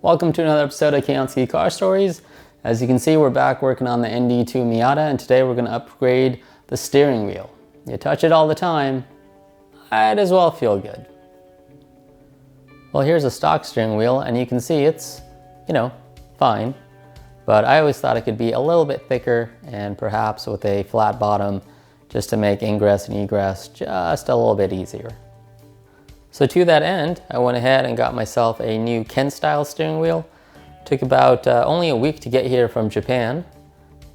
Welcome to another episode of Kianski Car Stories. As you can see, we're back working on the ND Miata, and today we're going to upgrade the steering wheel. You touch it all the time, might as well feel good. Well, here's a stock steering wheel, and you can see it's, fine. But I always thought it could be a little bit thicker and perhaps with a flat bottom just to make ingress and egress just a little bit easier. So to that end, I went ahead and got myself a new KenStyle steering wheel. Took about only a week to get here from Japan.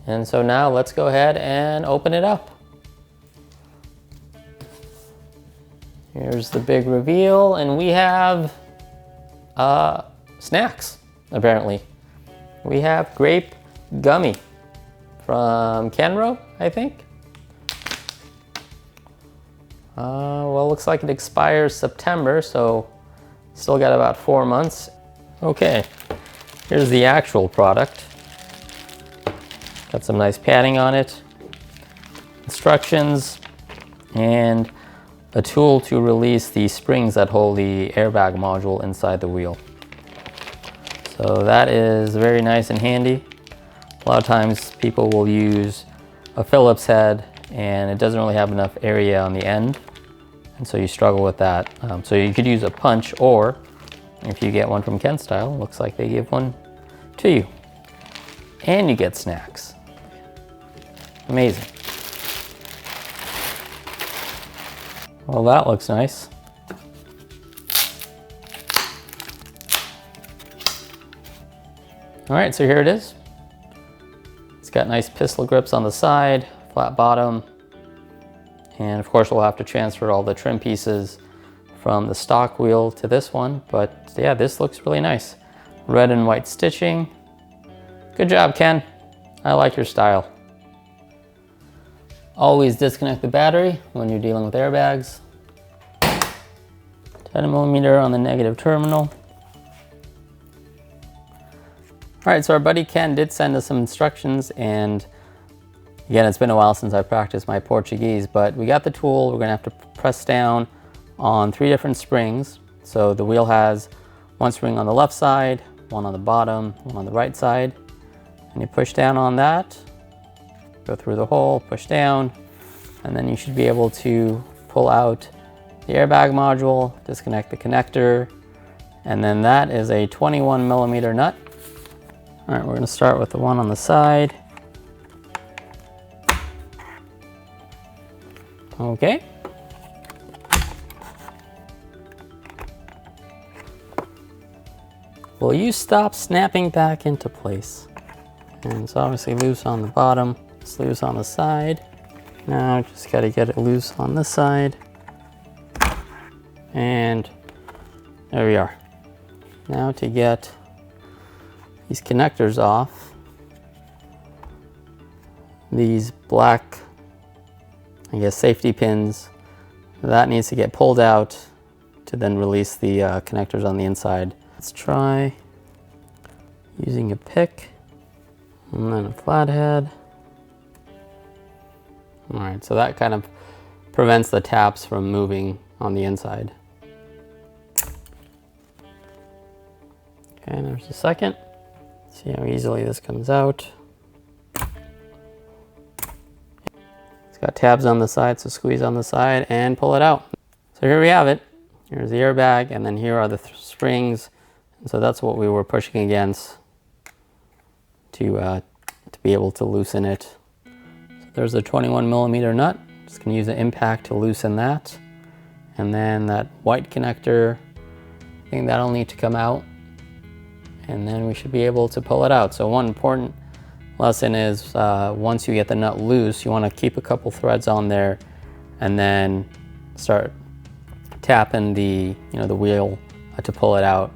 And so now let's go ahead and open it up. Here's the big reveal, and we have snacks, apparently. We have grape gummy from Kenro, I think. Well, looks like it expires September, so still got about 4 months. Okay, here's the actual product. Got some nice padding on it, instructions, and a tool to release the springs that hold the airbag module inside the wheel. So that is very nice and handy. A lot of times people will use a Phillips head and it doesn't really have enough area on the end, and so you struggle with that. So you could use a punch, or if you get one from KenStyle, looks like they give one to you. And you get snacks. Amazing. Well, that looks nice. All right, so here it is. It's got nice pistol grips on the side, flat bottom, and of course we'll have to transfer all the trim pieces from the stock wheel to this one, but yeah, this looks really nice. Red and white stitching. Good job, Ken. I like your style. Always disconnect the battery when you're dealing with airbags. 10mm on the negative terminal. All right, so our buddy Ken did send us some instructions, and again, it's been a while since I practiced my Portuguese, but we got the tool. We're gonna have to press down on 3 different springs. So the wheel has 1 spring on the left side, 1 on the bottom, 1 on the right side. And you push down on that, go through the hole, push down, and then you should be able to pull out the airbag module, disconnect the connector, and then that is a 21mm nut. All right, we're gonna start with the one on the side. Okay. Will you stop snapping back into place? And it's obviously loose on the bottom, it's loose on the side. Now just gotta get it loose on this side. And there we are. Now to get these connectors off, these black, I guess, safety pins, that needs to get pulled out to then release the connectors on the inside. Let's try using a pick and then a flathead. All right, so that kind of prevents the taps from moving on the inside. Okay, there's the second. See how easily this comes out. It's got tabs on the side, so squeeze on the side and pull it out. So here we have it. Here's the airbag, and then here are the springs. And so that's what we were pushing against to be able to loosen it. So there's a 21mm nut. Just gonna use an impact to loosen that. And then that white connector, I think that'll need to come out. And then we should be able to pull it out. So one important lesson is once you get the nut loose, you want to keep a couple threads on there and then start tapping the wheel to pull it out.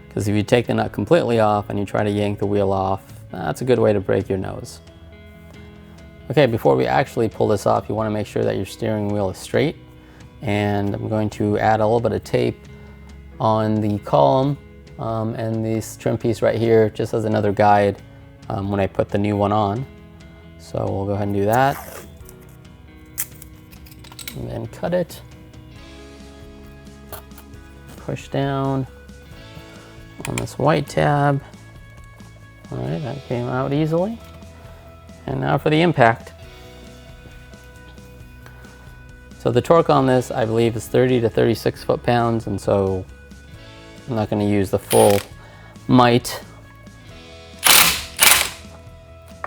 Because if you take the nut completely off and you try to yank the wheel off, that's a good way to break your nose. Okay, before we actually pull this off, you want to make sure that your steering wheel is straight. And I'm going to add a little bit of tape on the column and this trim piece right here, just as another guide when I put the new one on. So we'll go ahead and do that. And then cut it. Push down. on this white tab. All right, that came out easily. And now for the impact. So the torque on this, I believe, is 30 to 36 foot-pounds, and so I'm not going to use the full might.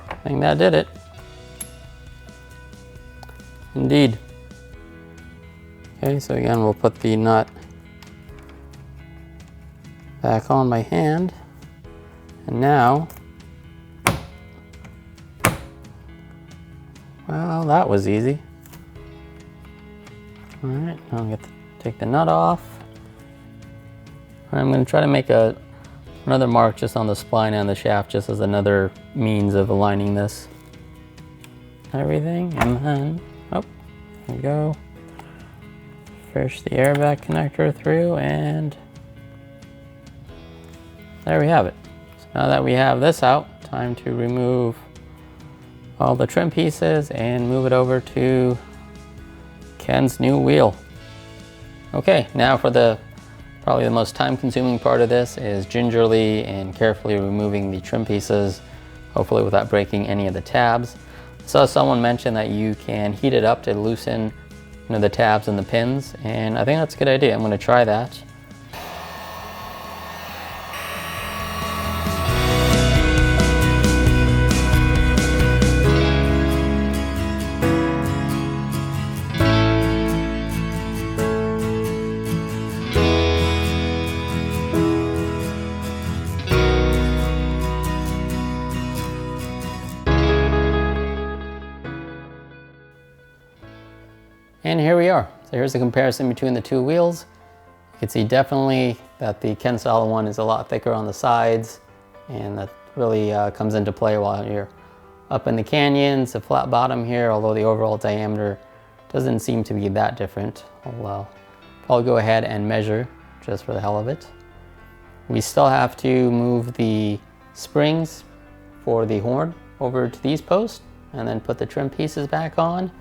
I think that did it. Indeed. Okay, so again, we'll put the nut back on my hand, and now, well, that was easy. All right, now I'm going to take the nut off. I'm going to try to make another mark just on the spline and the shaft, just as another means of aligning this everything. And then, oh, there we go. Fish the airbag connector through, and there we have it. So now that we have this out, time to remove all the trim pieces and move it over to Ken's new wheel. Okay, now for probably the most time-consuming part of this is gingerly and carefully removing the trim pieces, hopefully without breaking any of the tabs. I saw someone mention that you can heat it up to loosen, the tabs and the pins, and I think that's a good idea. I'm going to try that. And here we are. So here's the comparison between the two wheels. You can see definitely that the KenStyle one is a lot thicker on the sides, and that really comes into play while you're up in the canyons. The flat bottom here, although the overall diameter doesn't seem to be that different. I'll go ahead and measure just for the hell of it. We still have to move the springs for the horn over to these posts, and then put the trim pieces back on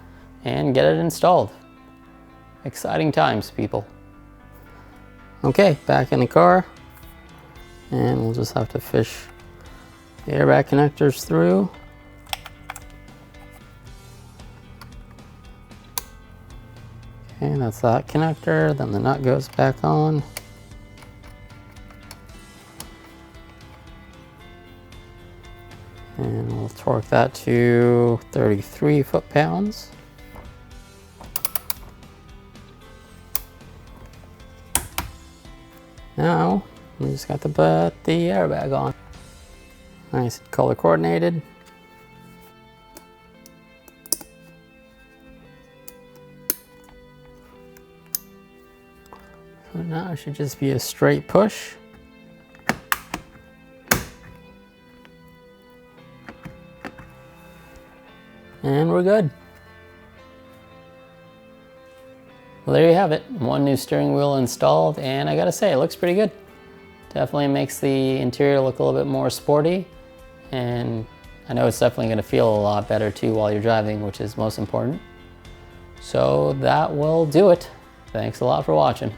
and get it installed. Exciting times, people. Okay, back in the car, and we'll just have to fish the airbag connectors through. Okay, that's that connector, then the nut goes back on. And we'll torque that to 33 foot-pounds. Now, we just got to put the airbag on. Nice color coordinated. So now it should just be a straight push. And we're good. Well, there you have it. One new steering wheel installed, and I gotta say, it looks pretty good. Definitely makes the interior look a little bit more sporty, and I know it's definitely gonna feel a lot better too while you're driving, which is most important. So that will do it. Thanks a lot for watching.